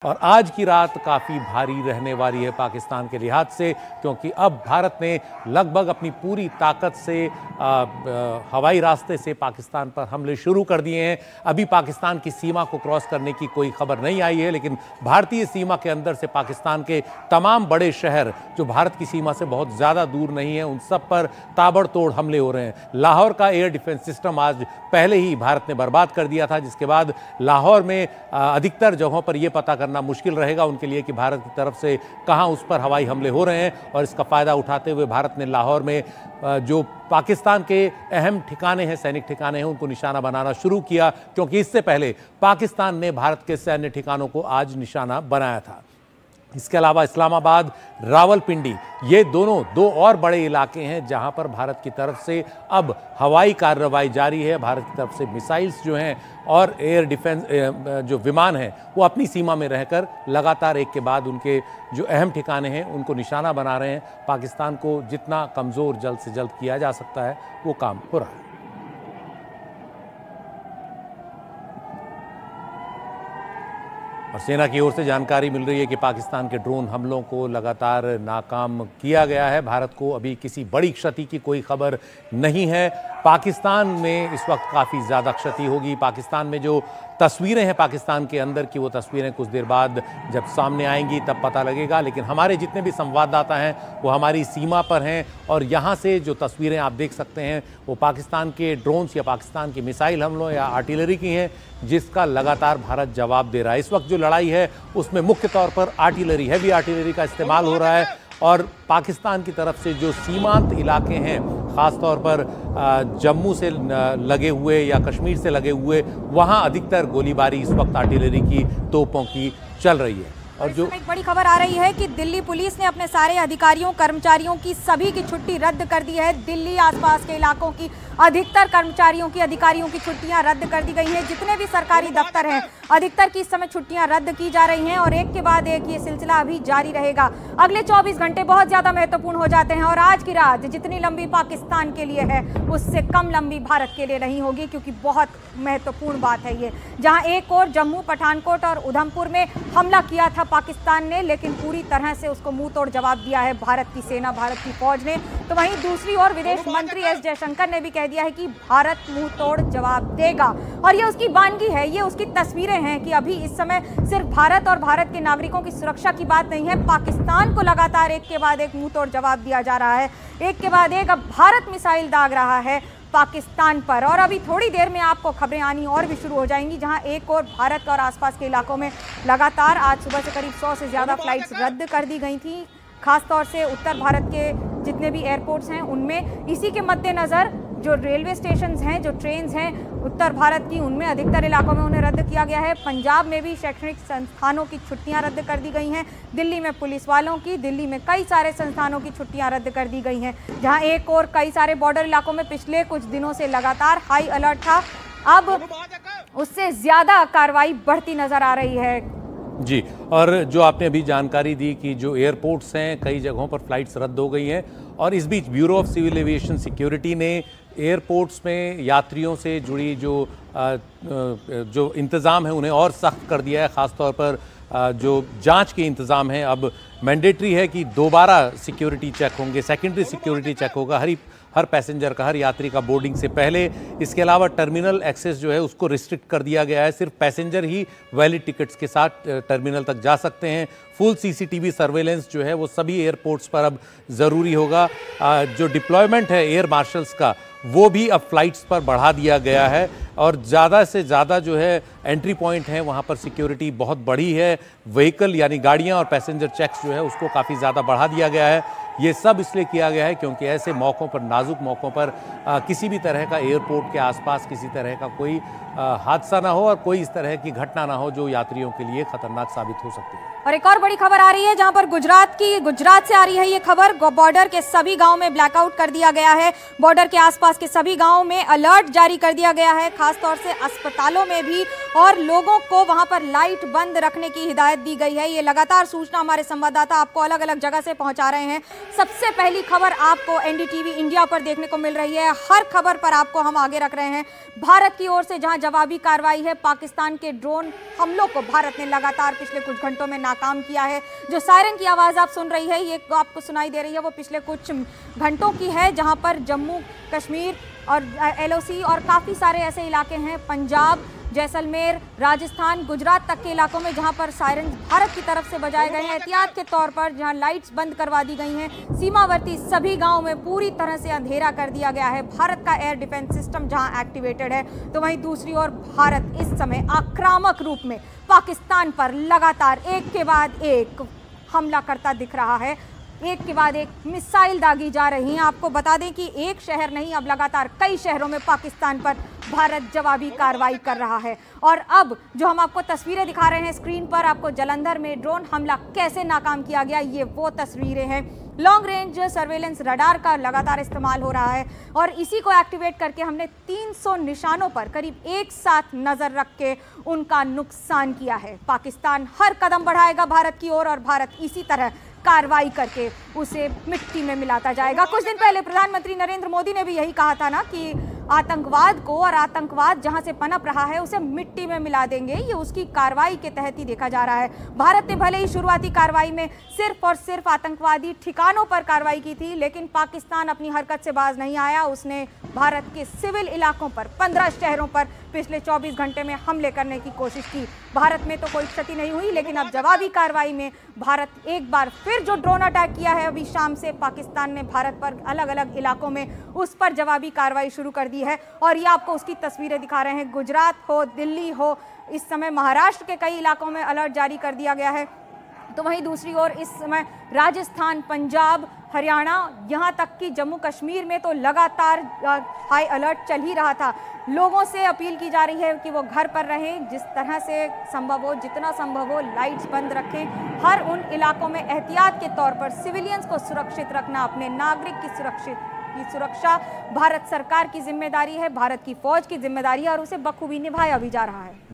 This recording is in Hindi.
और आज की रात काफ़ी भारी रहने वाली है पाकिस्तान के लिहाज से, क्योंकि अब भारत ने लगभग अपनी पूरी ताकत से हवाई रास्ते से पाकिस्तान पर हमले शुरू कर दिए हैं। अभी पाकिस्तान की सीमा को क्रॉस करने की कोई खबर नहीं आई है, लेकिन भारतीय सीमा के अंदर से पाकिस्तान के तमाम बड़े शहर जो भारत की सीमा से बहुत ज़्यादा दूर नहीं है, उन सब पर ताबड़तोड़ हमले हो रहे हैं। लाहौर का एयर डिफेंस सिस्टम आज पहले ही भारत ने बर्बाद कर दिया था, जिसके बाद लाहौर में अधिकतर जगहों पर यह पता करना मुश्किल रहेगा उनके लिए कि भारत की तरफ से कहां उस पर हवाई हमले हो रहे हैं। और इसका फायदा उठाते हुए भारत ने लाहौर में जो पाकिस्तान के अहम ठिकाने हैं, सैनिक ठिकाने हैं, उनको निशाना बनाना शुरू किया, क्योंकि इससे पहले पाकिस्तान ने भारत के सैन्य ठिकानों को आज निशाना बनाया था। इसके अलावा इस्लामाबाद, रावलपिंडी, ये दो और बड़े इलाके हैं जहां पर भारत की तरफ से अब हवाई कार्रवाई जारी है। भारत की तरफ से मिसाइल्स जो हैं और एयर डिफेंस जो विमान हैं वो अपनी सीमा में रहकर लगातार एक के बाद उनके जो अहम ठिकाने हैं उनको निशाना बना रहे हैं। पाकिस्तान को जितना कमज़ोर जल्द से जल्द किया जा सकता है वो काम हो रहा है। और सेना की ओर से जानकारी मिल रही है कि पाकिस्तान के ड्रोन हमलों को लगातार नाकाम किया गया है। भारत को अभी किसी बड़ी क्षति की कोई खबर नहीं है। पाकिस्तान में इस वक्त काफ़ी ज़्यादा क्षति होगी। पाकिस्तान में जो तस्वीरें हैं पाकिस्तान के अंदर की, वो तस्वीरें कुछ देर बाद जब सामने आएंगी तब पता लगेगा। लेकिन हमारे जितने भी संवाददाता हैं वो हमारी सीमा पर हैं, और यहाँ से जो तस्वीरें आप देख सकते हैं वो पाकिस्तान के ड्रोन्स या पाकिस्तान के मिसाइल हमलों या आर्टिलरी की हैं, जिसका लगातार भारत जवाब दे रहा है। इस वक्त जो लड़ाई है उसमें मुख्य तौर पर आर्टिलरी, हैवी आर्टिलरी का इस्तेमाल हो रहा है। और पाकिस्तान की तरफ से जो सीमांत इलाके हैं, ख़ास तौर पर जम्मू से लगे हुए या कश्मीर से लगे हुए, वहाँ अधिकतर गोलीबारी इस वक्त आर्टिलरी की तोपों की चल रही है। और जो एक बड़ी खबर आ रही है कि दिल्ली पुलिस ने अपने सारे अधिकारियों कर्मचारियों की सभी की छुट्टी रद्द कर दी है। दिल्ली आसपास के इलाकों की अधिकतर कर्मचारियों की, अधिकारियों की छुट्टियां रद्द कर दी गई हैं। जितने भी सरकारी दफ्तर हैं अधिकतर की इस समय छुट्टियां रद्द की जा रही हैं, और एक के बाद एक ये सिलसिला अभी जारी रहेगा। अगले 24 घंटे बहुत ज़्यादा महत्वपूर्ण हो जाते हैं, और आज की रात जितनी लंबी पाकिस्तान के लिए है उससे कम लंबी भारत के लिए नहीं होगी, क्योंकि बहुत महत्वपूर्ण बात है ये। जहाँ एक और जम्मू, पठानकोट और उधमपुर में हमला किया था पाकिस्तान ने, लेकिन पूरी तरह से उसको मुंह तोड़ जवाब दिया है भारत की सेना, भारत की फौज ने। तो वहीं दूसरी ओर विदेश मंत्री एस जयशंकर ने भी कह दिया है कि भारत मुंह तोड़ जवाब देगा, और ये उसकी वानगी है, ये उसकी तस्वीरें हैं कि अभी इस समय सिर्फ भारत और भारत के नागरिकों की सुरक्षा की बात नहीं है, पाकिस्तान को लगातार एक के बाद एक मुंह तोड़ जवाब दिया जा रहा है। एक के बाद एक अब भारत मिसाइल दाग रहा है पाकिस्तान पर, और अभी थोड़ी देर में आपको खबरें आनी और भी शुरू हो जाएंगी, जहां एक और भारत और आसपास के इलाकों में लगातार आज सुबह से करीब 100 से ज़्यादा फ्लाइट्स रद्द कर दी गई थी, खासतौर से उत्तर भारत के जितने भी एयरपोर्ट्स हैं उनमें। इसी के मद्देनज़र जो रेलवे स्टेशंस हैं, जो ट्रेन्स हैं उत्तर भारत की, उनमें अधिकतर इलाकों में उन्हें रद्द किया गया है। पंजाब में भी शैक्षणिक संस्थानों की छुट्टियां रद्द कर दी गई हैं। दिल्ली में पुलिस वालों की, दिल्ली में कई सारे संस्थानों की छुट्टियां रद्द कर दी गई हैं। जहां एक और कई सारे बॉर्डर इलाकों में पिछले कुछ दिनों से लगातार हाई अलर्ट था, अब उससे ज़्यादा कार्रवाई बढ़ती नज़र आ रही है। जी, और जो आपने अभी जानकारी दी कि जो एयरपोर्ट्स हैं कई जगहों पर फ्लाइट्स रद्द हो गई हैं, और इस बीच Bureau of Civil Aviation Security ने एयरपोर्ट्स में यात्रियों से जुड़ी जो इंतज़ाम है उन्हें और सख्त कर दिया है। ख़ास तौर पर जो जांच के इंतज़ाम हैं, अब मैंडेटरी है कि दोबारा सिक्योरिटी चेक होंगे, सेकेंडरी सिक्योरिटी चेक होगा हर पैसेंजर का, हर यात्री का बोर्डिंग से पहले। इसके अलावा टर्मिनल एक्सेस जो है उसको रिस्ट्रिक्ट कर दिया गया है, सिर्फ पैसेंजर ही वैलिड टिकट्स के साथ टर्मिनल तक जा सकते हैं। फुल सीसीटीवी सर्वेलेंस जो है वो सभी एयरपोर्ट्स पर अब ज़रूरी होगा। जो डिप्लॉयमेंट है एयर मार्शल्स का वो भी अब फ्लाइट्स पर बढ़ा दिया गया है, और ज़्यादा से ज़्यादा जो है एंट्री पॉइंट हैं वहाँ पर सिक्योरिटी बहुत बढ़ी है। व्हीकल यानी गाड़ियाँ और पैसेंजर चेक्स जो है उसको काफ़ी ज़्यादा बढ़ा दिया गया है। ये सब इसलिए किया गया है क्योंकि ऐसे मौक़ों पर, नाजुक मौक़ों पर किसी भी तरह का एयरपोर्ट के आसपास किसी तरह का कोई हादसा ना हो और कोई इस तरह की घटना ना हो जो यात्रियों के लिए खतरनाक साबित हो सकती है। और एक और बड़ी खबर आ रही है जहां पर गुजरात से आ रही है ये खबर। बॉर्डर के सभी गांव में ब्लैकआउट कर दिया गया है, बॉर्डर के आसपास के सभी गांवों में अलर्ट जारी कर दिया गया है, खासतौर से अस्पतालों में भी, और लोगों को वहां पर लाइट बंद रखने की हिदायत दी गई है। ये लगातार सूचना हमारे संवाददाता आपको अलग अलग जगह से पहुंचा रहे हैं। सबसे पहली खबर आपको एनडीटीवी इंडिया पर देखने को मिल रही है। हर खबर पर आपको हम आगे रख रहे हैं। भारत की ओर से जहां जवाबी कार्रवाई है, पाकिस्तान के ड्रोन हमलों को भारत ने लगातार पिछले कुछ घंटों में नाकाम किया है। जो सायरन की आवाज़ आप सुन रही है, ये आपको सुनाई दे रही है, वो पिछले कुछ घंटों की है, जहां पर जम्मू कश्मीर और LOC और काफ़ी सारे ऐसे इलाके हैं, पंजाब, जैसलमेर, राजस्थान, गुजरात तक के इलाकों में जहां पर सायरन भारत की तरफ से बजाए गए हैं एहतियात के तौर पर, जहां लाइट्स बंद करवा दी गई हैं। सीमावर्ती सभी गांवों में पूरी तरह से अंधेरा कर दिया गया है। भारत का एयर डिफेंस सिस्टम जहां एक्टिवेटेड है, तो वहीं दूसरी ओर भारत इस समय आक्रामक रूप में पाकिस्तान पर लगातार एक के बाद एक हमला करता दिख रहा है। एक के बाद एक मिसाइल दागी जा रही हैं। आपको बता दें कि एक शहर नहीं, अब लगातार कई शहरों में पाकिस्तान पर भारत जवाबी कार्रवाई कर रहा है। और अब जो हम आपको तस्वीरें दिखा रहे हैं स्क्रीन पर, आपको जालंधर में ड्रोन हमला कैसे नाकाम किया गया, ये वो तस्वीरें हैं। लॉन्ग रेंज सर्वेलेंस रडार का लगातार इस्तेमाल हो रहा है और इसी को एक्टिवेट करके हमने 300 निशानों पर करीब एक साथ नज़र रख के उनका नुकसान किया है। पाकिस्तान हर कदम बढ़ाएगा भारत की ओर और भारत इसी तरह कार्रवाई करके उसे मिट्टी में मिलाता जाएगा। कुछ दिन पहले प्रधानमंत्री नरेंद्र मोदी ने भी यही कहा था ना कि आतंकवाद को और आतंकवाद जहां से पनप रहा है उसे मिट्टी में मिला देंगे। ये उसकी कार्रवाई के तहत ही देखा जा रहा है। भारत ने भले ही शुरुआती कार्रवाई में सिर्फ और सिर्फ आतंकवादी ठिकानों पर कार्रवाई की थी, लेकिन पाकिस्तान अपनी हरकत से बाज नहीं आया। उसने भारत के सिविल इलाकों पर 15 शहरों पर पिछले 24 घंटे में हमले करने की कोशिश की। भारत में तो कोई क्षति नहीं हुई, लेकिन अब जवाबी कार्रवाई में भारत एक बार फिर जो ड्रोन अटैक किया है अभी शाम से, पाकिस्तान ने भारत पर अलग अलग इलाकों में उस पर जवाबी कार्रवाई शुरू कर दी है। और ये आपको उसकी तस्वीरें दिखा रहे हैं। गुजरात हो, दिल्ली हो, इस समय महाराष्ट्र के कई इलाकों में अलर्ट जारी कर दिया गया है। तो वहीं दूसरी ओर इस समय राजस्थान, पंजाब, हरियाणा, यहाँ तक कि जम्मू कश्मीर में तो लगातार हाई अलर्ट चल ही रहा था। लोगों से अपील की जा रही है कि वो घर पर रहें, जिस तरह से संभव हो, जितना संभव हो लाइट्स बंद रखें। हर उन इलाकों में एहतियात के तौर पर सिविलियंस को सुरक्षित रखना, अपने नागरिक की सुरक्षा भारत सरकार की जिम्मेदारी है, भारत की फौज की जिम्मेदारी है और उसे बखूबी निभाया भी जा रहा है।